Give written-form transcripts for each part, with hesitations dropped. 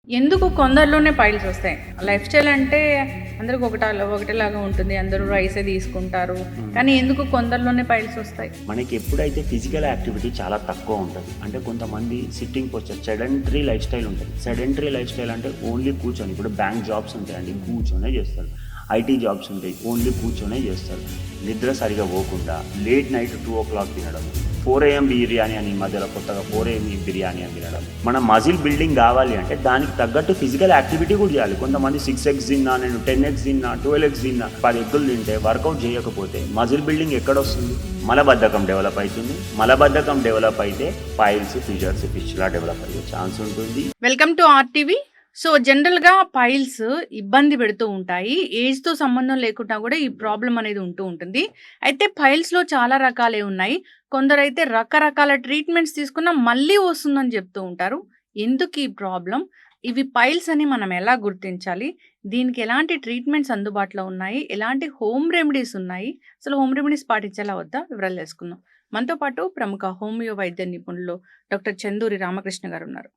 ఎందుకు కొందరిలోనే పైల్స్ వస్తాయి? Life style అంటే అందరికి ఒకటేలాగా ఉంటుంది. అందరూ రైసే తీసుకుంటారు. కానీ ఎందుకు కొందరిలోనే పైల్స్ వస్తాయి? మనకి ఎప్పుడైతే ఫిజికల్ యాక్టివిటీ చాలా తక్కువ ఉంటుంది, అంటే కొంతమంది sitting posture, sedentary life style ఉంటుంది. సెడెంటరీ లైఫ్ స్టైల్ అంటే ఓన్లీ కూర్చొని, ఇప్పుడు బ్యాంక్ జాబ్స్ ఉంటాయండి, కూర్చొనే చేస్తారు. ఐటీ జాబ్స్ ఉంటాయి, ఓన్లీ కూర్చొనే చేస్తారు. నిద్ర సరిగా పోకుండా లేట్ నైట్ 2 o'clock తినడం, 4 AM బిర్యానీ అని, మధ్యలో కొత్తగా 4 AM బిర్యానీ అని తినడం. మన మజిల్ బిల్డింగ్ కావాలి అంటే దానికి తగ్గట్టు ఫిజికల్ యాక్టివిటీ కూడా చేయాలి. కొంతమంది 6 eggs తిన్నా, నేను 10 eggs తిన్నా, 12 eggs తిన్నా, 10 ఎగ్గులు తింటే వర్కౌట్ చేయకపోతే మజిల్ బిల్డింగ్ ఎక్కడొస్తుంది? మలబద్ధకం డెవలప్ అవుతుంది. మలబద్ధకం డెవలప్ అయితే పైల్స్, ఫిషర్స్, ఫిష్లా డెవలప్ అయ్యే ఛాన్స్ ఉంటుంది. Welcome to RTV. సో జనరల్గా పైల్స్ ఇబ్బంది పెడుతూ ఉంటాయి. ఏజ్తో సంబంధం లేకుండా కూడా ఈ ప్రాబ్లం అనేది ఉంటూ ఉంటుంది. అయితే పైల్స్లో చాలా రకాలే ఉన్నాయి. కొందరైతే రకరకాల ట్రీట్మెంట్స్ తీసుకున్నా మళ్ళీ వస్తుందని చెప్తూ ఉంటారు. ఎందుకు ఈ ప్రాబ్లం? ఇవి పైల్స్ అని మనం ఎలా గుర్తించాలి? దీనికి ఎలాంటి ట్రీట్మెంట్స్ అందుబాటులో ఉన్నాయి? ఎలాంటి హోమ్ రెమెడీస్ ఉన్నాయి? అసలు హోమ్ రెమెడీస్ పాటించాలా వద్దా? వివరాలు తెలుసుకుందాం. మనతో పాటు ప్రముఖ హోమియో వైద్య నిపుణులు డాక్టర్ చందూరి రామకృష్ణ గారు ఉన్నారు.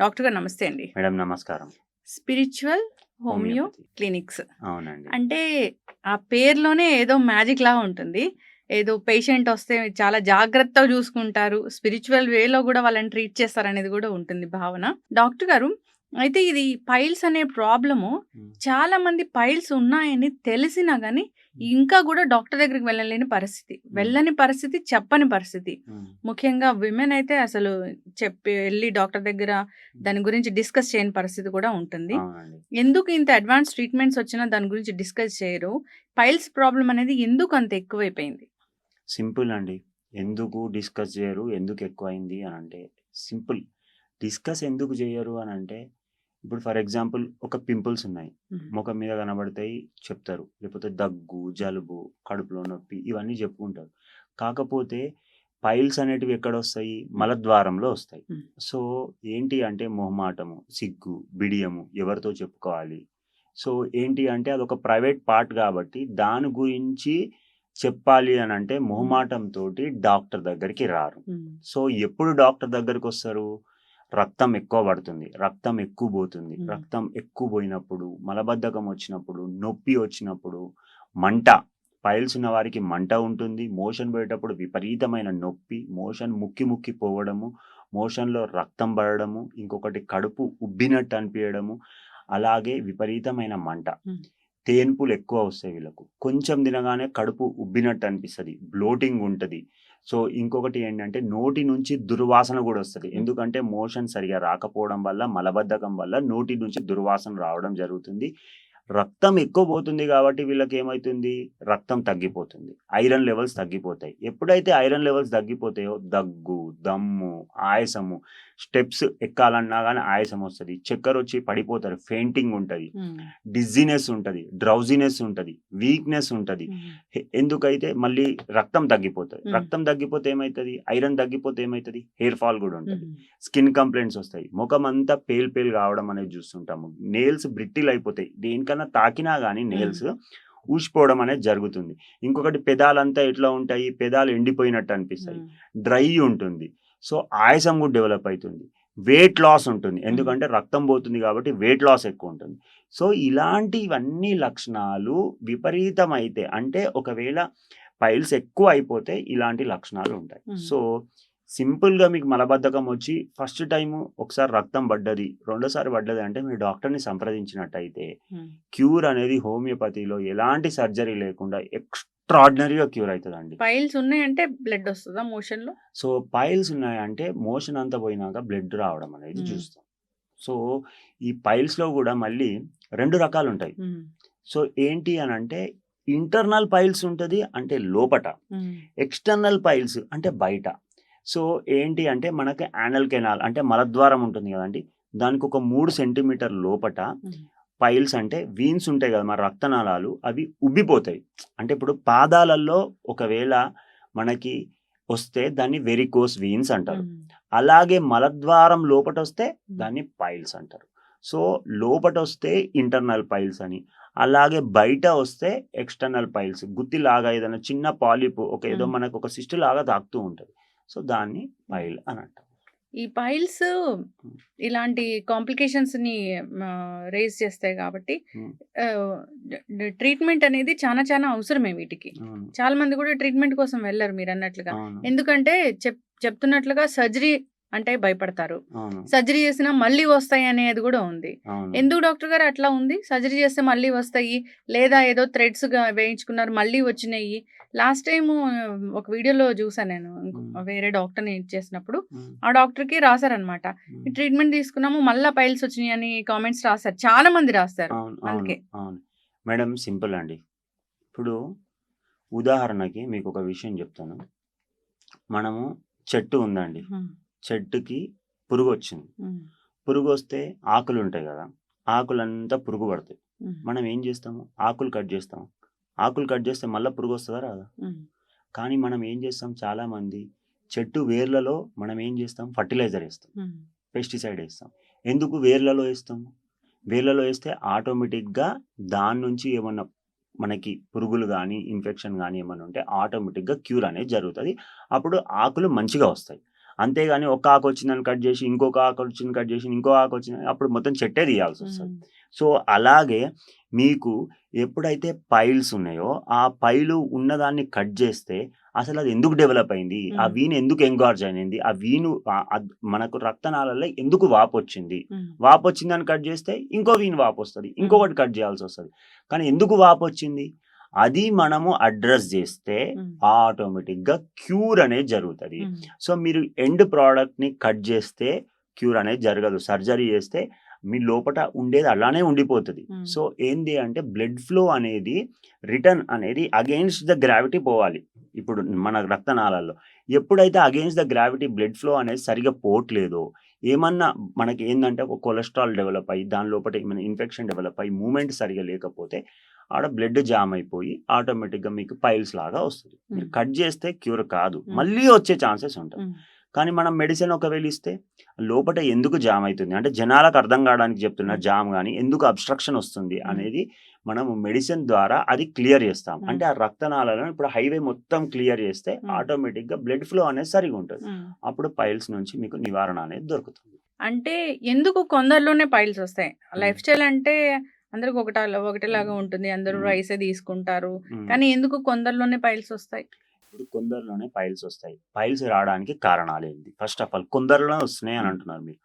డాక్టర్ గారు నమస్తే అండి. మేడం నమస్కారం. స్పిరిచువల్ హోమియో క్లినిక్స్ అవునండి. అంటే ఆ పేరులోనే ఏదో మ్యాజిక్ లాగా ఉంటుంది. ఏదో పేషెంట్ వస్తే చాలా జాగ్రత్తగా చూసుకుంటారు, స్పిరిచువల్ వేలో కూడా వాళ్ళని ట్రీట్ చేస్తారనేది కూడా ఉంటుంది భావన. డాక్టర్ గారు, అయితే ఇది పైల్స్ అనే ప్రాబ్లము చాలా మంది పైల్స్ ఉన్నాయని తెలిసినా కానీ ఇంకా కూడా డాక్టర్ దగ్గరికి వెళ్ళని పరిస్థితి, చెప్పని పరిస్థితి. ముఖ్యంగా విమెన్ అయితే అసలు వెళ్ళి డాక్టర్ దగ్గర దాని గురించి డిస్కస్ చేయని పరిస్థితి కూడా ఉంటుంది. అవునండి. ఎందుకు ఇంత అడ్వాన్స్ ట్రీట్మెంట్స్ వచ్చినా దాని గురించి డిస్కస్ చేయరు? పైల్స్ ప్రాబ్లం అనేది ఎందుకు అంత ఎక్కువైపోయింది? సింపుల్ అండి. ఎందుకు డిస్కస్ చేయరు, ఎందుకు ఎక్కువైంది అని అంటే సింపుల్. డిస్కస్ ఎందుకు చేయరు అని అంటే, ఇప్పుడు ఫర్ ఎగ్జాంపుల్ ఒక పింపుల్స్ ఉన్నాయి, ముఖం మీద కనబడతాయి, చెప్తారు. లేకపోతే దగ్గు, జలుబు, కడుపులో నొప్పి, ఇవన్నీ చెప్పుకుంటారు. కాకపోతే పైల్స్ అనేటివి ఎక్కడొస్తాయి? మలద్వారంలో వస్తాయి. సో ఏంటి అంటే మొహమాటము, సిగ్గు, బిడియము, ఎవరితో చెప్పుకోవాలి. సో ఏంటి అంటే అదొక ప్రైవేట్ పార్ట్ కాబట్టి దాని గురించి చెప్పాలి అని అంటే మొహమాటంతో డాక్టర్ దగ్గరికి రారు. సో ఎప్పుడు డాక్టర్ దగ్గరికి వస్తారు? రక్తం ఎక్కువ పడుతుంది, రక్తం ఎక్కువ పోతుంది. రక్తం ఎక్కువ పోయినప్పుడు, మలబద్ధకం వచ్చినప్పుడు, నొప్పి వచ్చినప్పుడు, మంట, పైల్స్ ఉన్న వారికి మంట ఉంటుంది. మోషన్ పోయేటప్పుడు విపరీతమైన నొప్పి, మోషన్ ముక్కి పోవడము, మోషన్లో రక్తం పడడము, ఇంకొకటి కడుపు ఉబ్బినట్టు అనిపించడము, అలాగే విపరీతమైన మంట. తేన్పులు ఎక్కువ వస్తాయి వీళ్ళకు. కొంచెం తినగానే కడుపు ఉబ్బినట్టు అనిపిస్తుంది, బ్లోటింగ్ ఉంటుంది. సో ఇంకొకటి ఏంటంటే నోటి నుంచి దుర్వాసన కూడా వస్తుంది. ఎందుకంటే మోషన్ సరిగా రాకపోవడం వల్ల, మలబద్ధకం వల్ల నోటి నుంచి దుర్వాసన రావడం జరుగుతుంది. రక్తం ఎక్కువ పోతుంది కాబట్టి వీళ్ళకి ఏమవుతుంది? రక్తం తగ్గిపోతుంది, ఐరన్ లెవెల్స్ తగ్గిపోతాయి. ఎప్పుడైతే ఐరన్ లెవెల్స్ తగ్గిపోతాయో దగ్గు, దమ్ము, ఆయాసము, స్టెప్స్ ఎక్కాలన్నా కానీ ఆయాసం వస్తుంది, చక్కెర వచ్చి పడిపోతారు, ఫెయింటింగ్ ఉంటుంది, డిజ్జినెస్ ఉంటుంది, డ్రౌజినెస్ ఉంటుంది, వీక్నెస్ ఉంటుంది. ఎందుకైతే మళ్ళీ రక్తం తగ్గిపోతుంది. రక్తం తగ్గిపోతే ఏమవుతుంది? ఐరన్ తగ్గిపోతే ఏమవుతుంది? హెయిర్ ఫాల్ కూడా ఉంటుంది, స్కిన్ కంప్లైంట్స్ వస్తాయి, ముఖం అంతా పేల్ కావడం అనేది చూస్తుంటాము, నెయిల్స్ బ్రిటిల్ అయిపోతాయి, దేనికన్నా తాకినా కానీ నెయిల్స్ ఊసిపోవడం అనేది జరుగుతుంది. ఇంకొకటి పెదాలంతా ఎట్లా ఉంటాయి? పెదాలు ఎండిపోయినట్టు అనిపిస్తాయి, డ్రై ఉంటుంది. సో ఆయాసం కూడా డెవలప్ అవుతుంది, వెయిట్ లాస్ ఉంటుంది, ఎందుకంటే రక్తం పోతుంది కాబట్టి వెయిట్ లాస్ ఎక్కువ ఉంటుంది. సో ఇలాంటివన్నీ లక్షణాలు విపరీతమైతే, అంటే ఒకవేళ పైల్స్ ఎక్కువ అయిపోతే ఇలాంటి లక్షణాలు ఉంటాయి. సో సింపుల్గా మీకు మలబద్ధకం వచ్చి ఫస్ట్ టైము ఒకసారి రక్తం పడ్డది, రెండోసారి పడ్డది అంటే మీరు డాక్టర్ని సంప్రదించినట్టయితే క్యూర్ అనేది హోమియోపతిలో ఎలాంటి సర్జరీ లేకుండా ఎక్స్ట్రాడినరీగా క్యూర్ అవుతుందండి. పైల్స్ ఉన్నాయంటే బ్లడ్ వస్తుందా మోషన్ లో? సో పైల్స్ ఉన్నాయంటే మోషన్ అంతా పోయినాక బ్లడ్ రావడం అనేది చూస్తాం. సో ఈ పైల్స్ లో కూడా మళ్ళీ 2 రకాలు ఉంటాయి. సో ఏంటి అని అంటే ఇంటర్నల్ పైల్స్ ఉంటుంది, అంటే లోపట. ఎక్స్టర్నల్ పైల్స్ అంటే బయట. సో ఏంటి అంటే మనకి యానల్ కెనాల్ అంటే మలద్వారం ఉంటుంది కదండి, దానికి ఒక 3 సెంటీమీటర్ లోపట పైల్స్ అంటే వీన్స్ ఉంటాయి కదా, మన రక్తనాళాలు, అవి ఉబ్బిపోతాయి. అంటే ఇప్పుడు పాదాలలో ఒకవేళ మనకి వస్తే దాన్ని వెరికోస్ వీన్స్ అంటారు. అలాగే మలద్వారం లోపట వస్తే దాన్ని పైల్స్ అంటారు. సో లోపట వస్తే ఇంటర్నల్ పైల్స్ అని, అలాగే బయట వస్తే ఎక్స్టర్నల్ పైల్స్. గుత్తిలాగా ఏదైనా చిన్న పాలిప్, ఒక ఏదో మనకు ఒక సిస్ట్ లాగా తాకుతూ ఉంటుంది, సో దాన్ని పైల్ అని అంటారు. ఈ పైల్స్ ఇలాంటి కాంప్లికేషన్స్‌ని రైజ్ చేస్తాయి కాబట్టి హ్మ్. ట్రీట్మెంట్ అనేది చానా అవసరమే వీటికి. అవును. చాలా మంది కూడా ట్రీట్మెంట్ కోసం వెళ్లరు మీరన్నట్లుగా. అవును. ఎందుకంటే చెప్తున్నట్లుగా సర్జరీ అంటే భయపడతారు. అవును. సర్జరీ చేసినా మళ్ళీ వస్తాయి అనేది కూడా ఉంది. అవును. ఎందుకు డాక్టర్ గారు అట్లా ఉంది? సర్జరీ చేస్తే మళ్ళీ వస్తాయి. లేదా ఏదో థ్రెడ్స్‌గా వేయించుకున్నారు మళ్ళీ వచ్చినాయి. లాస్ట్ టైము ఒక వీడియోలో చూసాను నేను. హ్మ్. వేరే డాక్టర్‌ని చేసినప్పుడు హ్మ్. ఆ డాక్టర్‌కి రాసారనమాట. ఈ హ్మ్. ట్రీట్మెంట్ తీసుకున్నాము మళ్ళా పైల్స్ వచ్చినాయి అని కామెంట్స్ రాసారు. చాలా మంది రాస్తారు. అవును. అవును. అందుకే. అవును. మేడం సింపుల్ అండి. ఇప్పుడు ఉదాహరణకి మీకొక విషయం చెప్తాను. మనము చెట్టు ఉందండి. హ్మ్. చెట్టుకి పురుగొచ్చింది. హ్మ్. పురుగొస్తే ఆకులుంటాయి గదా! ఆకులంతా పురుగు పడతాయి. హ్మ్. మనం ఏం జేస్తాము? ఆకులు కట్ జేస్తాం. ఆకులు కట్ జేస్తే మళ్ళా పురుగొస్తదా? రాదా? హ్మ్. కానీ మనం ఏం జేస్తాం చాలామంది చెట్టు వేర్లలో మనం ఏం జేస్తాం? ఫర్టిలైజర్ ఏస్తాం. హ్మ్. పెస్టిసైడ్ ఏస్తాం. ఎందుకు వేర్లలో ఏస్తాము? వేర్లలో ఏస్తే ఆటోమేటిక్‌గా దాని నుంచి ఏమన్నా మనకి పురుగులు గానీ, ఇన్ఫెక్షన్ గానీ ఏమన్నా ఉంటే ఆటోమేటిక్‌గా క్యూర్ అనేది జరుగుతది. అప్పుడు ఆకులు మంచిగా వస్తాయి. అంతేగాని ఒక ఆకొచ్చిందని కట్ జేసి, ఇంకొక ఆకొచ్చింది కట్ జేసి, ఇంకో ఆకొచ్చిందని అప్పుడు మొత్తం చెట్టే తీయాల్సొస్తది. హ్మ్. సో, అలాగే మీకు ఎప్పుడైతే పైల్స్ ఉన్నాయో, ఆ పైలు ఉన్నదాన్ని కట్ జేస్తే అసలది ఎందుకు డెవలప్ అయింది? ఆ హ్మ్. వీన్ ఎందుకు ఎంగార్జ్ అయింది? ఆ వీను మనకు రక్తనాళాల్లో ఎందుకు వాపొచ్చింది? హ్మ్. వాపొచ్చిందని కట్ జేస్తే ఇంకో వీన్ వాపొస్తది. హ్మ్. ఇంకొకటి కట్ జేయాల్సొస్తది. కానీ ఎందుకు వాపొచ్చింది? అది మనము అడ్రెస్ జేస్తే హ్మ్. ఆటోమేటిక్‌గా క్యూర్ అనేది జరుగుతది. హ్మ్. సో, మీరు ఎండ్ ప్రొడక్ట్‌ని కట్ జేస్తే క్యూర్ అనేది జరగదు. సర్జరీ జేస్తే మీ లోపట ఉండేది అలానే ఉండిపోతది. హ్మ్. సో, ఏంది అంటే బ్లడ్ ఫ్లో అనేది రిటర్న్ అనేది అగెయిన్స్ట్ ద గ్రావిటీ పోవాలి. ఇప్పుడు మన రక్తనాళాల్లో. ఎప్పుడైతే against the gravity blood flow అనేది సరిగ్గా పోవట్లేదో, ఏమన్నా మనకి ఏందంటే ఒక కొలెస్ట్రాల్ డెవలప్ అయ్యి, దాని లోపట ఏమైనా ఇన్ఫెక్షన్ డెవలప్ అయ్యి, మూవ్‌మెంట్ సరిగ్గా లేకపోతే ఆడ బ్లడ్ జామ్ అయిపోయి ఆటోమేటిక్‌గా మీకు పైల్స్ లాగా వస్తది. మీరు హ్మ్. కట్ జేస్తే క్యూర్ కాదు. హ్మ్. మళ్ళీ వచ్చే ఛాన్సెస్ ఉంటది. హ్మ్. కానీ మనం మెడిసిన్ ఒకవేళ ఇస్తే లోపట ఎందుకు జామ్ అయితుంది? అంటే జనాలకు అర్థం కావడానికి చెప్తున్నా హ్మ్. జామ్ గాని, ఎందుకు అబ్‌స్ట్రక్షన్ వస్తుంది హ్మ్. అనేది మనము మెడిసిన్ ద్వారా అది క్లియర్ చేస్తాం. హ్మ్. అంటే ఆ రక్తనాళాలను ఇప్పుడు హైవే మొత్తం క్లియర్ చేస్తే హ్మ్. ఆటోమేటిక్‌గా బ్లడ్ ఫ్లో అనేది సరిగ్గా ఉంటది. హ్మ్. అప్పుడు పైల్స్ నుంచి మీకు నివారణ అనేది దొరుకుతుంది. అంటే ఎందుకు కొందరిలోనే పైల్స్ వస్తాయి? హ్మ్. లైఫ్ స్టైల్ అంటే అందరికి ఒకటేలాగా హ్మ్. ఉంటుంది. అందరూ హ్మ్. రైసే తీసుకుంటారు. హ్మ్. కానీ ఎందుకు కొందరిలోనే పైల్స్ వస్తాయి? ఇప్పుడు కొందరిలోనే పైల్స్ వస్తాయి. పైల్స్ రావడానికి కారణాలేంటి? ఫస్ట్ ఆఫ్ ఆల్ కొందరిలోనే వస్తున్నాయి అని హ్మ్. అంటున్నారు మీరు.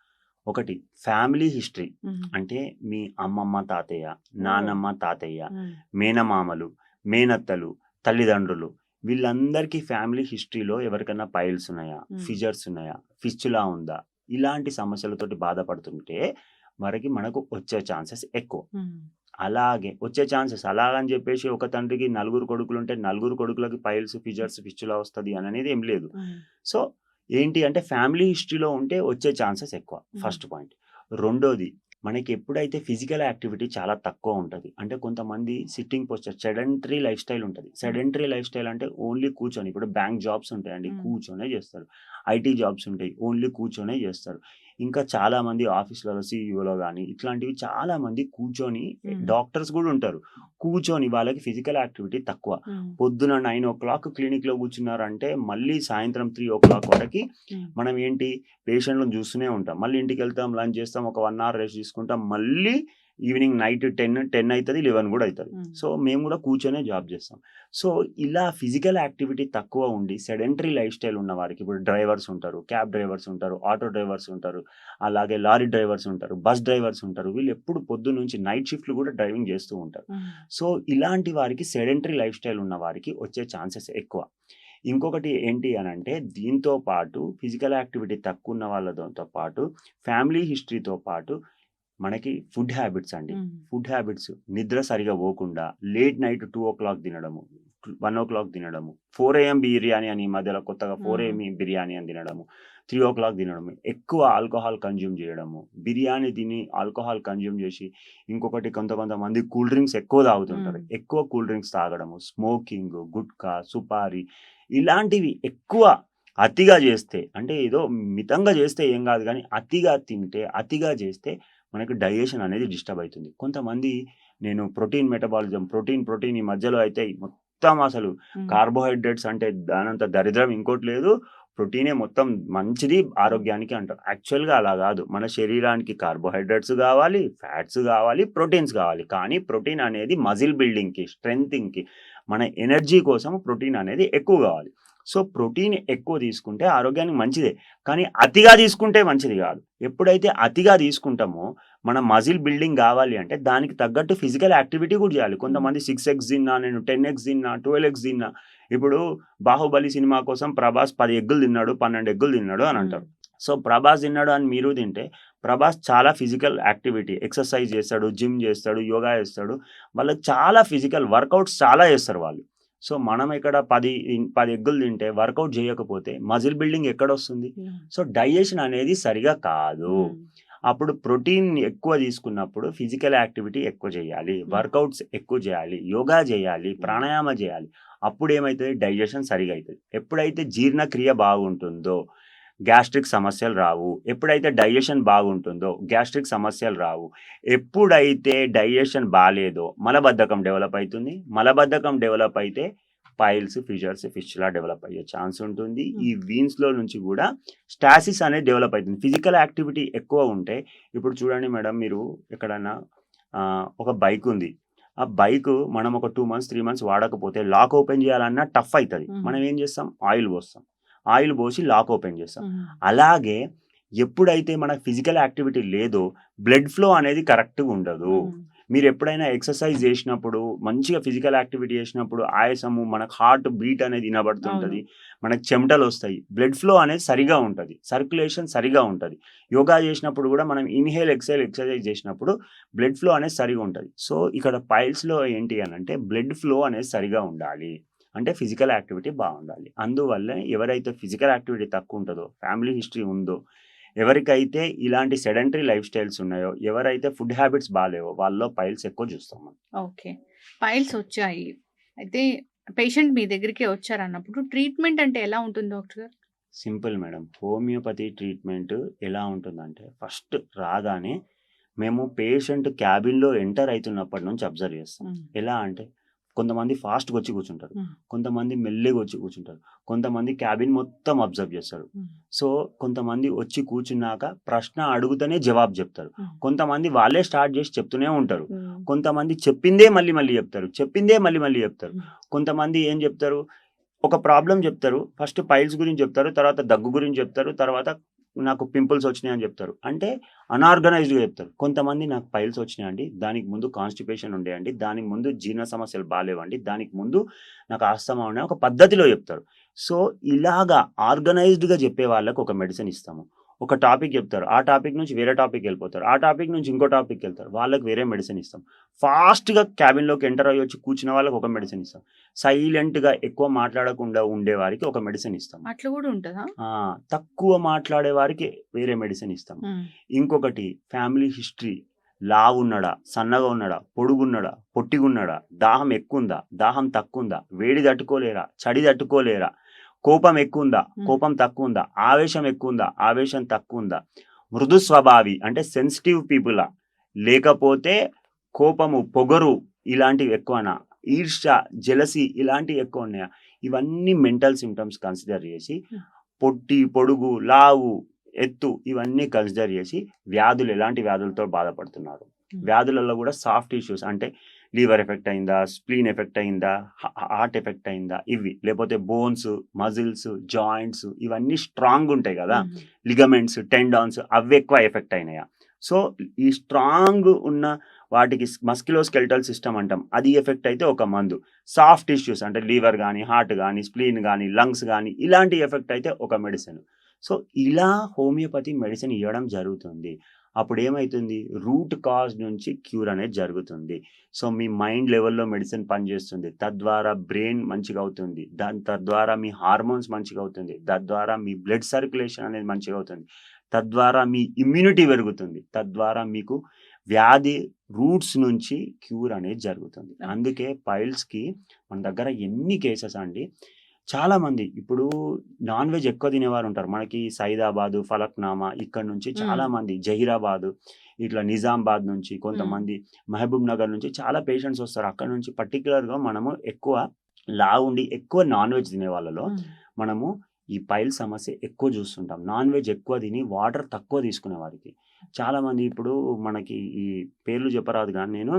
ఒకటి ఫ్యామిలీ హిస్టరీ. హ్మ్. అంటే మీ అమ్మమ్మ, తాతయ్య, ఓహ్! నానమ్మ, తాతయ్య, హ్మ్. మేనమామలు, మేనత్తలు, తల్లిదండ్రులు వీళ్ళందరికీ ఫ్యామిలీ హిస్టరీలో ఎవరికైనా పైల్స్ ఉన్నాయా? హ్మ్. ఫిషర్స్ ఉన్నాయా? ఫిస్టులా ఉందా? ఇలాంటి సమస్యలతోటి బాధపడుతుంటే మనకు వచ్చే ఛాన్సెస్ ఎక్కువ. హ్మ్. అలాగే వచ్చే ఛాన్సెస్ అలాగని జెప్పేసి ఒక తండ్రికి నలుగురు కొడుకులుంటే, నలుగురు కొడుకులకి పైల్స్, ఫిషర్స్, ఫిస్టులా వస్తది అననేది ఏం లేదు. హ్మ్. సో, ఏంటి అంటే ఫ్యామిలీ హిస్టరీలో ఉంటే వచ్చే ఛాన్సెస్ ఎక్కువ. హ్మ్. First point. రెండోది మనకెప్పుడైతే ఫిజికల్ యాక్టివిటీ చాలా తక్కువ ఉంటది. అంటే కొంతమంది sitting posture sedentary life style ఉంటది. హ్మ్. సెడెంటరీ లైఫ్ స్టైల్ అంటే ఓన్లీ కూర్చొని ఇప్పుడు బ్యాంక్ జాబ్స్ ఉంటాయండి. హ్మ్. కూర్చొనే జేస్తారు. ఐటీ జాబ్స్ ఉంటాయి. ఓన్లీ కూర్చొనే జేస్తారు. ఇంకా చాలామంది ఆఫీస్‌లలో సీఈఓలో గాని ఇట్లాంటివి చాలామంది కూర్చొని హ్మ్. డాక్టర్స్ గూడా ఉంటారు. కూర్చొని వాళ్ళకి ఫిజికల్ యాక్టివిటీ తక్కువ. హ్మ్. పొద్దున 9:00 క్లినిక్‌లో కూర్చున్నారంటే మళ్ళీ సాయంత్రం 3:00 వరకి హ్మ్. మనం ఏంటి పేషెంట్‌లను చూస్తూనే ఉంటాం. మళ్ళీ ఇంటికెళ్తాం, లంచ్ చేస్తాం, ఒక 1 అవర్ రెస్ట్ తీసుకుంటాం. మళ్ళీ ఈవినింగ్ నైట్ 10 అయితది, 11 గూడా అయితది. హ్మ్. సో, మేము గూడా కూర్చొనే జాబ్ చేస్తాం. సో, ఇలా ఫిజికల్ యాక్టివిటీ తక్కువ ఉండి సెడెంటరీ లైఫ్ స్టైల్ ఉన్న వారికి ఇప్పుడు డ్రైవర్స్ ఉంటారు, క్యాబ్ డ్రైవర్స్ ఉంటారు, ఆటో డ్రైవర్స్ ఉంటారు, అలాగే లారీ డ్రైవర్స్ ఉంటారు, బస్ డ్రైవర్స్ ఉంటారు. వీళ్ళెప్పుడు పొద్దున్నుంచి నైట్ షిఫ్ట్‌లు గూడా డ్రైవింగ్ చేస్తూ ఉంటారు. హ్మ్. సో, ఇలాంటి వారికి సెడెంటరీ లైఫ్ స్టైల్ ఉన్న వారికి వచ్చే ఛాన్సెస్ ఎక్కువ. ఇంకొకటి ఏంటి అనంటే దీంతో పాటు ఫిజికల్ యాక్టివిటీ తక్కువున్న వాళ్ళతో పాటు ఫ్యామిలీ హిస్టరీతో పాటు మనకి ఫుడ్ హ్యాబిట్స్ అండి. హ్మ్. ఫుడ్ హ్యాబిట్స్ నిద్ర సరిగ్గా పోకుండా లేట్ నైట్ 2:00 తినడము, 1:00 తినడము, 4 AM బిర్యానీ అని ఈ మధ్యలో కొత్తగా 4 AM హ్మ్. బిర్యానీ అని తినడము, 3:00 తినడము, ఎక్కువ ఆల్కహాల్ కన్జ్యూమ్ చేయడము, బిర్యానీ తిని ఆల్కహాల్ కన్జ్యూమ్ చేసి ఇంకొకటి కొంతమంది కూల్ డ్రింక్స్ ఎక్కువ తాగుతుంటారు. హ్మ్. ఎక్కువ కూల్ డ్రింక్స్ తాగడము, స్మోకింగ్, గుట్కా, సుపారీ ఇలాంటివి ఎక్కువ అతిగా చేస్తే అంటే ఏదో మితంగా చేస్తే ఏం కాదు గానీ అతిగా తింటే, అతిగా చేస్తే మనకు డైజెషన్ అనేది డిస్టర్బ్ అయితుంది. కొంతమంది నేను ప్రోటీన్ మెటబాలిజం ప్రోటీన్ ఈ మధ్యలో అయితే మొత్తం అసలు హ్మ్. కార్బోహైడ్రేట్స్ అంటే దానంత దరిద్రం ఇంకోటి లేదు. ప్రోటీనే మొత్తం మంచిది ఆరోగ్యానికి అంటారు. యాక్చువల్‌గా అలా గాదు. మన శరీరానికి కార్బోహైడ్రేట్స్ గావాలి, ఫ్యాట్స్ గావాలి, ప్రోటీన్స్ గావాలి. కానీ ప్రోటీన్ అనేది మజిల్ బిల్డింగ్‌కి, స్ట్రెంథింగ్‌కి, మన ఎనర్జీ కోసం ప్రోటీన్ అనేది ఎక్కువ గావాలి. సో, ప్రోటీన్ ఎక్కువ తీసుకుంటే ఆరోగ్యానికి మంచిదే. కానీ అతిగా తీసుకుంటే మంచిది గాదు. ఎప్పుడైతే అతిగా తీసుకుంటామో మన మజిల్ బిల్డింగ్ గావాలి అంటే దానికి తగ్గట్టు ఫిజికల్ యాక్టివిటీ కూడా చేయాలి. కొంతమంది 6x తిన్నా, నేను 10x తిన్నా, 12x తిన్నా. ఇప్పుడు 'బాహుబలి' సినిమా కోసం 'ప్రభాస్' 10 ఎగ్గులు తిన్నాడు, 12 ఎగ్గులు తిన్నాడు అని అంటారు. సో, 'ప్రభాస్' తిన్నాడు అని మీరు తింటే 'ప్రభాస్' చాలా ఫిజికల్ యాక్టివిటీ ఎక్సర్సైజ్ చేస్తాడు, జిమ్ చేస్తాడు, యోగా చేస్తాడు. వాళ్ళకి చాలా ఫిజికల్ వర్కౌట్స్ చాలా చేస్తారు వాళ్ళు. సో, మనం ఇక్కడ 10 ఎగ్గులు తింటే వర్కౌట్ చేయకపోతే మజిల్ బిల్డింగ్ ఎక్కడొస్తుంది? సో, డైజెషన్ అనేది సరిగా కాదు. అప్పుడు ప్రోటీన్ ఎక్కువ తీసుకున్నప్పుడు ఫిజికల్ యాక్టివిటీ ఎక్కువ చేయాలి, వర్కౌట్స్ ఎక్కువ చేయాలి, యోగా చేయాలి, ప్రాణాయామ చేయాలి. అప్పుడు ఏమైతది? డైజెషన్ సరిగా అయితది. ఎప్పుడైతే జీర్ణక్రియ బాగుంటుందో గ్యాస్ట్రిక్ సమస్యలు రావు. ఎప్పుడైతే డైజెషన్ బాగుంటుందో గ్యాస్ట్రిక్ సమస్యలు రావు. ఎప్పుడైతే డైజెషన్ బాలేదో మలబద్ధకం డెవలప్ అయితుంది. మలబద్ధకం డెవలప్ అయితే పైల్స్, ఫిషర్స్, ఫిస్టులా డెవలప్ అయ్యే ఛాన్స్ ఉంటుంది. ఈ వీన్స్‌లో నుంచి కూడా స్టాసిస్ అనేది డెవలప్ అయితుంది. ఫిజికల్ యాక్టివిటీ ఎక్కువ ఉంటే ఇప్పుడు చూడండి మేడం, మీరు ఎక్కడన్నా ఒక బైక్ ఉంది. ఆ బైక్ మనం ఒక 2 మంత్స్, 3 మంత్స్ వాడకపోతే లాక్ ఓపెన్ చేయాలన్నా టఫ్ అయితది. మనం ఏం చేస్తాం? ఆయిల్ పోస్తాం. ఆయిల్ పోసి లాక్ ఓపెన్ చేస్తాం. అలాగే ఎప్పుడైతే మనకు ఫిజికల్ యాక్టివిటీ లేదో బ్లడ్ ఫ్లో అనేది కరెక్ట్‌గా ఉండదు. మీరు ఎప్పుడైనా ఎక్సర్సైజ్ చేసినప్పుడు, మంచిగా ఫిజికల్ యాక్టివిటీ చేసినప్పుడు ఆయాసము, మనకు హార్ట్ బీట్ అనేది వినబడుతుంటది. మనకు చెమటలొస్తాయి. బ్లడ్ ఫ్లో అనేది సరిగా ఉంటది. సర్క్యులేషన్ సరిగా ఉంటది. యోగా చేసినప్పుడు కూడా మనం ఇన్‌హేల్, ఎక్స్‌హేల్ ఎక్సర్సైజ్ చేసినప్పుడు బ్లడ్ ఫ్లో అనేది సరిగా ఉంటది. సో, ఇక్కడ పైల్స్‌లో ఏంటి అనంటే బ్లడ్ ఫ్లో అనేది సరిగా ఉండాలి. అంటే ఫిజికల్ యాక్టివిటీ బాగుండాలి. అందువల్లే ఎవరైతే ఫిజికల్ యాక్టివిటీ తక్కువ ఉంటదో, ఫ్యామిలీ హిస్టరీ ఉందో, ఎవరికైతే ఇలాంటి సెడెంటరీ లైఫ్ స్టైల్స్ ఉన్నాయో, ఎవరైతే ఫుడ్ హ్యాబిట్స్ బాలేవో వాళ్ళలో పైల్స్ ఎక్కువ చూస్తాం మనం. ఓకే. పైల్స్ వచ్చాయి. అయితే పేషెంట్ మీ దగ్గరికే వచ్చారన్నప్పుడు ట్రీట్మెంట్ అంటే ఎలా ఉంటుంది డాక్టర్ గారు? Simple madam. హోమియోపతి ట్రీట్మెంట్ ఎలా ఉంటుందంటే ఫస్ట్ రాగానే మేము పేషెంట్ క్యాబిన్‌లో ఎంటర్ అయితున్నప్పటి నుంచి అబ్జర్వ్ చేస్తాం. ఎలా అంటే కొంతమంది ఫాస్ట్‌గా వచ్చి కూర్చుంటారు. కొంతమంది మెల్లిగా వచ్చి కూర్చుంటారు. కొంతమంది క్యాబిన్ మొత్తం అబ్జర్వ్ చేస్తారు. సో, కొంతమంది వచ్చి కూర్చున్నాక ప్రశ్న అడుగుతూనే జవాబు చెప్తారు. కొంతమంది వాళ్ళే స్టార్ట్ చేసి చెప్తూనే ఉంటారు. కొంతమంది చెప్పిందే మళ్ళీ మళ్ళీ చెప్తారు. చెప్పిందే మళ్ళీ మళ్ళీ చెప్తారు. కొంతమంది ఏం చెప్తారు? ఒక ప్రాబ్లమ్ చెప్తారు. ఫస్ట్ పైల్స్ గురించి చెప్తారు. తర్వాత దగ్గు గురించి చెప్తారు. తర్వాత నాకు పింపుల్స్ వచ్చినాయి అని చెప్తారు. అంటే అనార్గనైజ్డ్‌గా చెప్తారు. కొంతమంది నాకు పైల్స్ వచ్చినాయండి. దానికి ముందు కాన్‌స్టిపేషన్ ఉండేయండి. దానికి ముందు జీర్ణ సమస్యలు బాలేవండి. దానికి ముందు నాకు ఆస్తమా ఉండే ఒక పద్ధతిలో చెప్తారు. సో, ఇలాగా ఆర్గనైజ్డ్‌గా చెప్పే వాళ్ళకి ఒక మెడిసిన్ ఇస్తాము. ఒక టాపిక్ చెప్తారు. ఆ టాపిక్ నుంచి వేరే టాపిక్ వెళ్ళిపోతారు. ఆ టాపిక్ నుంచి ఇంకో టాపిక్‌కి వెళ్తారు. వాళ్ళకి వేరే మెడిసిన్ ఇస్తాం. ఫాస్ట్‌గా క్యాబిన్‌లోకి ఎంటర్ అయ్యి వచ్చి కూర్చున్న వాళ్ళకి ఒక మెడిసిన్ ఇస్తాం. సైలెంట్‌గా ఎక్కువ మాట్లాడకుండా ఉండేవారికి ఒక మెడిసిన్ ఇస్తాం. అట్లా కూడా ఉంటదా? తక్కువ మాట్లాడే వారికి వేరే మెడిసిన్ ఇస్తాం. ఇంకొకటి ఫ్యామిలీ హిస్టరీ, లావున్నాడా, సన్నగా ఉన్నాడా, పొడుగున్నాడా, పొట్టిగున్నాడా, దాహం ఎక్కువుందా, దాహం తక్కువుందా, వేడి తట్టుకోలేరా, చలి తట్టుకోలేరా, కోపం ఎక్కువుందా, కోపం తక్కువుందా, ఆవేశం ఎక్కువుందా, ఆవేశం తక్కువుందా, మృదు స్వభావి అంటే సెన్సిటివ్ పీపులా, లేకపోతే కోపము, పొగరు ఇలాంటివి ఎక్కువనా, ఈర్ష్య, జెలసీ ఇలాంటివి ఎక్కువ ఉన్నాయా? ఇవన్నీ మెంటల్ సింప్టమ్స్ కన్సిడర్ చేసి పొట్టి, పొడుగు, లావు, ఎత్తు ఇవన్నీ కన్సిడర్ చేసి వ్యాధులు ఎలాంటి వ్యాధులతో బాధపడుతున్నారు. వ్యాధులలో కూడా సాఫ్ట్ ఇష్యూస్ అంటే లివర్ ఎఫెక్ట్ అయిందా, స్ప్లీన్ ఎఫెక్ట్ అయిందా, హార్ట్ ఎఫెక్ట్ అయిందా, ఇవి లేకపోతే బోన్స్, మజిల్స్, జాయింట్స్ ఇవన్నీ స్ట్రాంగ్ ఉంటాయి కదా, లిగమెంట్స్, టెండాన్స్ అవి ఎక్కువ ఎఫెక్ట్ అయినాయా? సో, ఈ స్ట్రాంగ్ ఉన్న వాటికి మస్క్యులోస్కెలిటల్ సిస్టమ్ అంటాం, అది ఎఫెక్ట్ అయితే ఒక మందు. సాఫ్ట్ ఇష్యూస్ అంటే లివర్ కానీ, హార్ట్ కానీ, స్ప్లీన్ కానీ, లంగ్స్ కానీ ఇలాంటి ఎఫెక్ట్ అయితే ఒక మెడిసిన్. సో, ఇలా హోమియోపతి మెడిసిన్ ఇవ్వడం జరుగుతుంది. అప్పుడు ఏమైతుంది? రూట్ కాజ్ నుంచి క్యూర్ అనేది జరుగుతుంది. సో, మీ మైండ్ లెవెల్‌లో మెడిసిన్ పనిచేస్తుంది. తద్వారా బ్రెయిన్ మంచిగా అవుతుంది. తద్వారా మీ హార్మోన్స్ మంచిగా అవుతుంది. తద్వారా మీ బ్లడ్ సర్క్యులేషన్ అనేది మంచిగా అవుతుంది. తద్వారా మీ ఇమ్యూనిటీ పెరుగుతుంది. తద్వారా మీకు వ్యాధి రూట్స్ నుంచి క్యూర్ అనేది జరుగుతుంది. అందుకే పైల్స్‌కి మన దగ్గర ఎన్ని కేసెస్ అండి, చాలామంది ఇప్పుడు నాన్ వెజ్ ఎక్కువ తినేవారు ఉంటారు. మనకి సైదాబాదు, ఫలక్నామా ఇక్కడ నుంచి చాలామంది, జహీరాబాదు, ఇట్లా నిజామాబాద్ నుంచి కొంతమంది, మహబూబ్ నగర్ నుంచి చాలా పేషెంట్స్ వస్తారు. అక్కడ నుంచి పర్టిక్యులర్‌గా మనము ఎక్కువ లావుండి ఎక్కువ నాన్ వెజ్ తినే వాళ్ళలో మనము ఈ పైల్స్ సమస్య ఎక్కువ చూస్తుంటాం. నాన్ వెజ్ ఎక్కువ తిని వాటర్ తక్కువ తీసుకునే వారికి. చాలామంది ఇప్పుడు మనకి ఈ పేర్లు చెప్పరాదు గానీ నేను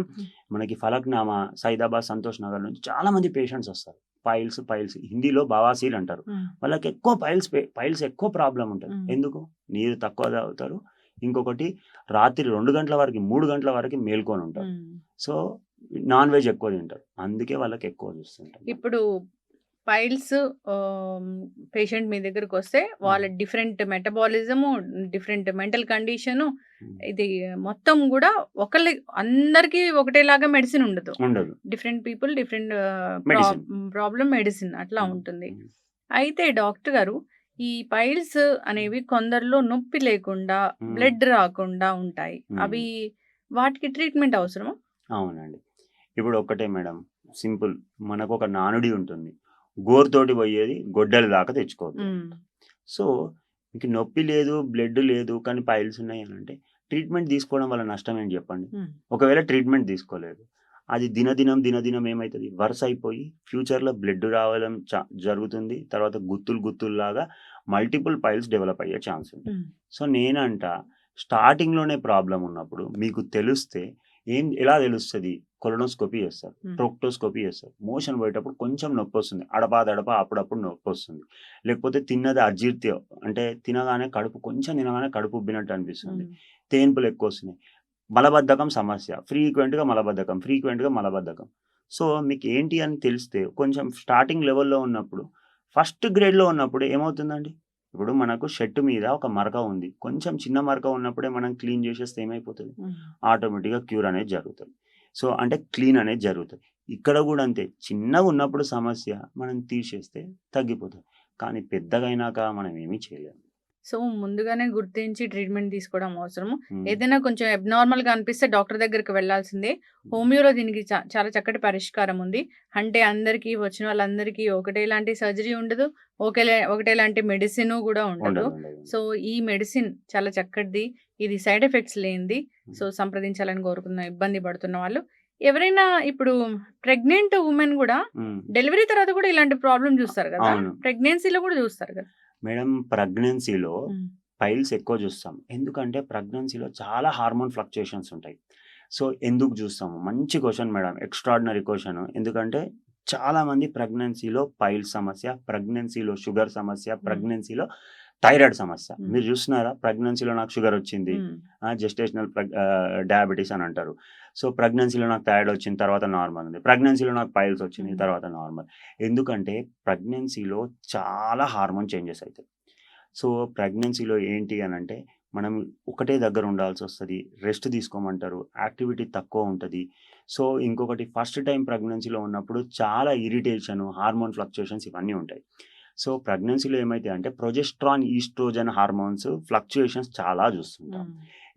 మనకి ఫలక్నామా, సైదాబాద్, సంతోష్ నగర్ నుంచి చాలామంది పేషెంట్స్ వస్తారు. పైల్స్ హిందీలో బవాసీర్ అంటారు. వాళ్ళకి ఎక్కువ పైల్స్ ఎక్కువ ప్రాబ్లమ్ ఉంటది. ఎందుకు? నీరు తక్కువ తాగుతారు. ఇంకొకటి రాత్రి 2 గంటల వరకు, 3 గంటల వరకు మేల్కొని ఉంటారు. సో నాన్ వెజ్ ఎక్కువ తింటారు. అందుకే వాళ్ళకి ఎక్కువ చూస్తుంటాం. ఇప్పుడు పైల్స్ పేషెంట్ మీ దగ్గరకు వస్తే వాళ్ళ different metabolism, different mental condition, ఇది మొత్తం కూడా అందరికీ ఒకటేలాగా మెడిసిన్ ఉండదు. Different people different problem medicine అట్లా ఉంటుంది. అయితే డాక్టర్ గారు, ఈ పైల్స్ అనేవి కొందరిలో నొప్పి లేకుండా బ్లడ్ రాకుండా ఉంటాయి. అవి వాటికి ట్రీట్మెంట్ అవసరమా? అవునండి. ఇప్పుడు ఒక్కటే మేడం, సింపుల్. మనకు ఒక నానుడి ఉంటుంది, గోరుతోటి పోయేది గొడ్డలి దాకా తెచ్చుకోవద్దు. సో మీకు నొప్పి లేదు, బ్లడ్ లేదు, కానీ పైల్స్ ఉన్నాయి అని అంటే ట్రీట్మెంట్ తీసుకోవడం వల్ల నష్టం ఏంటి చెప్పండి? ఒకవేళ ట్రీట్మెంట్ తీసుకోలేదు, అది దినదినం ఏమవుతుంది, వరుస అయిపోయి ఫ్యూచర్లో బ్లడ్ రావడం జరుగుతుంది. తర్వాత గుత్తుల్లాగా మల్టిపుల్ పైల్స్ డెవలప్ అయ్యే ఛాన్స్ ఉంది. సో నేనంట స్టార్టింగ్లోనే ప్రాబ్లం ఉన్నప్పుడు మీకు తెలిస్తే ఎలా తెలుస్తుంది? కొలనోస్కోపీ చేస్తారు, ప్రోక్టోస్కోపీ చేస్తారు. మోషన్ పోయేటప్పుడు కొంచెం నొప్పి వస్తుంది, అడప అప్పుడప్పుడు నొప్పి వస్తుంది. లేకపోతే తిన్నది అజీర్తి, అంటే తినగానే కడుపు ఉబ్బినట్టు అనిపిస్తుంది. తేన్పులు ఎక్కువ వస్తున్నాయి. మలబద్ధకం సమస్య, ఫ్రీక్వెంట్గా మలబద్ధకం. సో మీకు ఏంటి అని తెలిస్తే, కొంచెం స్టార్టింగ్ లెవెల్లో ఉన్నప్పుడు, ఫస్ట్ గ్రేడ్లో ఉన్నప్పుడు ఏమవుతుందండి, ఇప్పుడు మనకు షర్ట్ మీద ఒక మరక ఉంది, కొంచెం చిన్న మరక ఉన్నప్పుడే మనం క్లీన్ చేసేస్తే ఏమైపోతుంది, ఆటోమేటిక్గా క్యూర్ అనేది జరుగుతుంది. సో అంటే క్లీన్ అనేది జరుగుతుంది. ఇక్కడ కూడా అంతే, చిన్నగా ఉన్నప్పుడు సమస్య మనం తీసేస్తే తగ్గిపోతుంది, కానీ పెద్దగా అయినాక మనం ఏమీ చేయలేము. సో ముందుగానే గుర్తించి ట్రీట్మెంట్ తీసుకోవడం అవసరము. ఏదైనా కొంచెం అబ్నార్మల్గా అనిపిస్తే డాక్టర్ దగ్గరికి వెళ్ళాల్సిందే. హోమియోలో దీనికి చాలా చక్కటి పరిష్కారం ఉంది. అంటే అందరికీ వచ్చిన వాళ్ళందరికీ ఒకటేలాంటి సర్జరీ ఉండదు, ఒకటేలాంటి మెడిసిన్ కూడా ఉండదు. సో ఈ మెడిసిన్ చాలా చక్కటిది, ఇది సైడ్ ఎఫెక్ట్స్ లేనిది. సో సంప్రదించాలని కోరుకున్న ఇబ్బంది పడుతున్న వాళ్ళు ఎవరైనా, ఇప్పుడు ప్రెగ్నెంట్ ఉమెన్ కూడా డెలివరీ తర్వాత కూడా ఇలాంటి ప్రాబ్లం చూస్తారు కదా, ప్రెగ్నెన్సీలో కూడా చూస్తారు కదా మేడం. ప్రెగ్నెన్సీలో పైల్స్ ఎక్కువ చూస్తాం, ఎందుకంటే ప్రెగ్నెన్సీలో చాలా హార్మోన్ ఫ్లక్చుయేషన్స్ ఉంటాయి. సో ఎందుకు చూస్తాము? మంచి క్వశ్చన్ మేడం, ఎక్స్ట్రాడినరీ క్వశ్చన్. ఎందుకంటే చాలామంది ప్రెగ్నెన్సీలో పైల్స్ సమస్య, ప్రెగ్నెన్సీలో షుగర్ సమస్య, ప్రెగ్నెన్సీలో థైరాయిడ్ సమస్య. మీరు చూస్తున్నారా, ప్రెగ్నెన్సీలో నాకు షుగర్ వచ్చింది, జెస్టేషనల్ డయాబెటీస్ అని అంటారు. సో ప్రెగ్నెన్సీలో నాకు థైరాయిడ్ వచ్చింది, తర్వాత నార్మల్ ఉంది. ప్రెగ్నెన్సీలో నాకు పైల్స్ వచ్చింది, తర్వాత నార్మల్. ఎందుకంటే ప్రెగ్నెన్సీలో చాలా హార్మోన్ చేంజెస్ అవుతాయి. సో ప్రెగ్నెన్సీలో ఏంటి అని అంటే మనం ఒకటే దగ్గర ఉండాల్సి వస్తుంది, రెస్ట్ తీసుకోమంటారు, యాక్టివిటీ తక్కువ ఉంటుంది. సో ఇంకొకటి, ఫస్ట్ టైం ప్రెగ్నెన్సీలో ఉన్నప్పుడు చాలా ఇరిటేషన్, హార్మోన్ ఫ్లక్చుయేషన్స్ ఇవన్నీ ఉంటాయి. సో ప్రెగ్నెన్సీలో ఏమైతాయి అంటే ప్రొజెస్ట్రాన్, ఈస్ట్రోజన్ హార్మోన్స్ ఫ్లక్చుయేషన్స్ చాలా చూస్తుంటాం.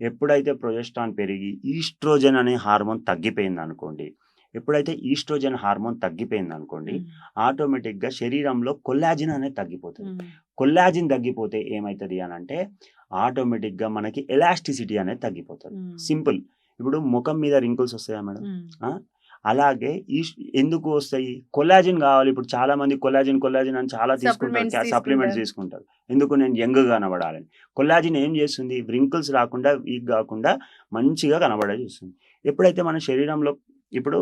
ఎప్పుడైతే ప్రొజెస్ట్రాన్ పెరిగి ఈస్ట్రోజన్ అనే హార్మోన్ తగ్గిపోయింది అనుకోండి, ఆటోమేటిక్గా శరీరంలో కొల్లాజిన్ అనేది తగ్గిపోతుంది. కొల్లాజిన్ తగ్గిపోతే ఏమవుతుంది అని అంటే ఆటోమేటిక్గా మనకి ఎలాస్టిసిటీ అనేది తగ్గిపోతుంది. సింపుల్. ఇప్పుడు ముఖం మీద రింకుల్స్ వస్తాయా మేడం? అలాగే ఎందుకు వస్తాయి? కొల్లాజిన్ కావాలి. ఇప్పుడు చాలా మంది కొల్లాజిన్ అని చాలా తీసుకుంటారు, సప్లిమెంట్స్ తీసుకుంటారు. ఎందుకు? నేను యంగ్ కనబడాలని. కొల్లాజిన్ ఏం చేస్తుంది? రింకుల్స్ రాకుండా, వీక్ కాకుండా మంచిగా కనబడే చూస్తుంది. ఎప్పుడైతే మన శరీరంలో, ఇప్పుడు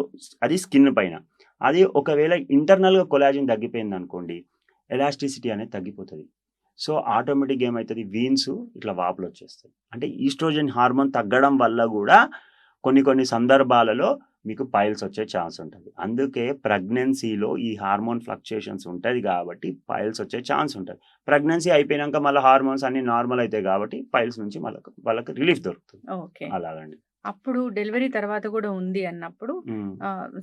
అది స్కిన్ పైన, అది ఒకవేళ ఇంటర్నల్గా కొల్లాజిన్ తగ్గిపోయింది అనుకోండి, ఎలాస్టిసిటీ అనేది తగ్గిపోతుంది. సో ఆటోమేటిక్గా ఏమవుతుంది, వీన్స్ ఇట్లా వాపులు వచ్చేస్తాయి. అంటే ఈస్ట్రోజన్ హార్మోన్ తగ్గడం వల్ల కూడా కొన్ని సందర్భాలలో మీకు పైల్స్ వచ్చే ఛాన్స్ ఉంటుంది. అందుకే ప్రెగ్నెన్సీలో ఈ హార్మోన్ ఫ్లక్చుయేషన్స్ ఉంటుంది కాబట్టి పైల్స్ వచ్చే ఛాన్స్ ఉంటుంది. ప్రెగ్నెన్సీ అయిపోయినాక మళ్ళీ హార్మోన్స్ అన్ని నార్మల్ అవుతాయి కాబట్టి పైల్స్ నుంచి వాళ్ళకి రిలీఫ్ దొరుకుతుంది. ఓకే, అలాగండి. అప్పుడు డెలివరీ తర్వాత కూడా ఉంది అన్నప్పుడు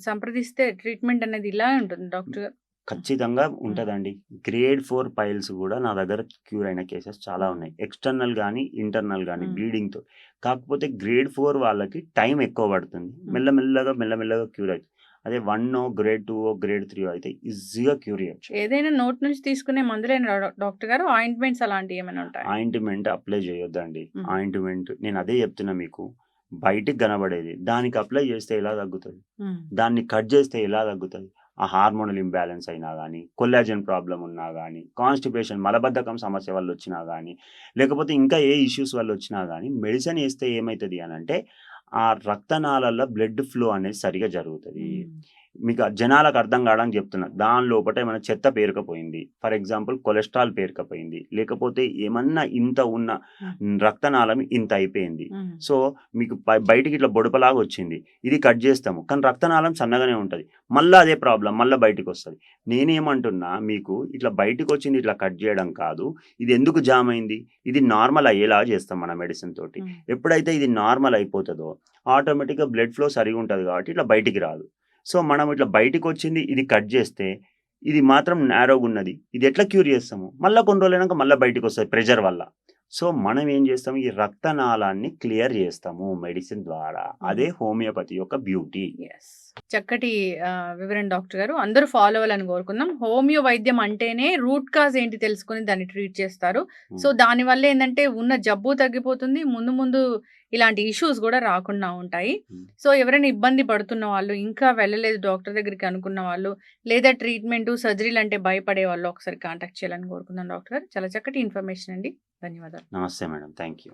సంప్రదిస్తే ట్రీట్మెంట్ అనేది ఇలా ఉంటుంది డాక్టర్ గారు? ఖచ్చితంగా ఉంటుందండి. గ్రేడ్ 4 పైల్స్ కూడా నా దగ్గర క్యూర్ అయిన కేసెస్ చాలా ఉన్నాయి. ఎక్స్టర్నల్ కానీ, ఇంటర్నల్ కానీ బ్లీడింగ్తో. కాకపోతే గ్రేడ్ 4 వాళ్ళకి టైం ఎక్కువ పడుతుంది, మెల్లమెల్లగా క్యూర్ అవుతుంది. అదే 1 గ్రేడ్ 2 గ్రేడ్ 3 అయితే ఈజీగా క్యూర్ చేయొచ్చు. ఏదైనా నోట్ నుంచి తీసుకునే మందులేనా డాక్టర్ గారు? ఆయింట్మెంట్స్ అలాంటివి ఏమైనా ఉంటాయి? ఆయింట్మెంట్ అప్లై చేయొద్దండి. ఆయింట్మెంట్ నేను అదే చెప్తున్నా మీకు, బయటికి కనబడేది దానికి అప్లై చేస్తే ఎలా తగ్గుతుంది, దాన్ని కట్ చేస్తే ఎలా తగ్గుతుంది, ఆ హార్మోనల్ ఇంబ్యాలెన్స్ అయినా గానీ, కొల్లాజెన్ ప్రాబ్లమ్ ఉన్నా గానీ, కాన్‌స్టిపేషన్ మలబద్ధకం సమస్య వల్లొచ్చినా గానీ, లేకపోతే ఇంకా ఏ ఇష్యూస్ వల్లొచ్చినా గానీ, మెడిసిన్ ఏస్తే ఏమైతది అనంటే, ఆ రక్తనాళాల్లో బ్లడ్ ఫ్లో అనేది సరిగ్గా జరుగుతది. మీకు జనాలకు అర్థం కావడానికి చెప్తున్నా. దాని లోపట ఏమైనా చెత్త పేరుకుపోయింది. ఫర్ ఎగ్జాంపుల్ కొలెస్ట్రాల్ పేరుకుపోయింది. లేకపోతే ఏమన్నా ఇంత ఉన్న రక్తనాళం ఇంత అయిపోయింది. సో, మీకు బయటికి ఇట్లా బొడపలాగా వచ్చింది. ఇది కట్ చేస్తాము. కానీ రక్తనాళం సన్నగానే ఉంటది. మళ్ళా అదే ప్రాబ్లమ్ మళ్ళా బయటికొస్తది. నేనేమంటున్నా మీకు ఇట్లా బయటికొచ్చింది ఇట్లా కట్ చేయడం కాదు. ఇది ఎందుకు జామ్ అయింది? ఇది నార్మల్ అయ్యేలా చేస్తాం మన మెడిసిన్ తోటి. ఎప్పుడైతే ఇది నార్మల్ అయిపోతదో ఆటోమేటిక్‌గా బ్లడ్ ఫ్లో సరిగుంటది కాబట్టి ఇట్లా బయటికి రాదు. సో, మనం ఇట్లా బయటికొచ్చింది ఇది కట్ జేస్తే, ఇది మాత్రం నారోగున్నది. ఇది ఎట్లా క్యూర్ జేస్తాము? మళ్ళా కొన్ని రోజులైనంక మళ్ళా బయటికొస్తది ప్రెషర్ వల్ల. సో, మనం ఏం జేస్తాము? ఈ రక్తనాళాన్ని క్లియర్ జేస్తాము మెడిసిన్ ద్వారా. అదే హోమియోపతి యొక్క బ్యూటీ. యెస్. చక్కటి వివరణ డాక్టర్ గారు. అందరూ ఫాలో అవ్వాలని కోరుకుందాం. హోమియో వైద్యం అంటేనే రూట్ కాజ్ ఏంటి తెలుసుకొని దాన్ని ట్రీట్ చేస్తారు. సో, హ్మ్. దానివల్ల ఏందంటే ఉన్న జబ్బు తగ్గిపోతుంది. ముందు ముందు ఇలాంటి ఇష్యూస్ గూడా రాకుండా ఉంటాయి. హ్మ్. సో, ఎవరైనా ఇబ్బంది పడుతున్న వాళ్ళు, ఇంకా వెళ్ళలేదు డాక్టర్ దగ్గరికి అనుకున్న వాళ్ళు, లేదా ట్రీట్‌మెంటు, సర్జరీలంటే భయపడే వాళ్ళు ఒకసారి కాంటాక్ట్ చేయాలని కోరుకుందాం డాక్టర్ గారు. చాలా చక్కటి ఇన్ఫర్మేషన్ అండి. ధన్యవాదాలు. నమస్తే మేడం. Thank you.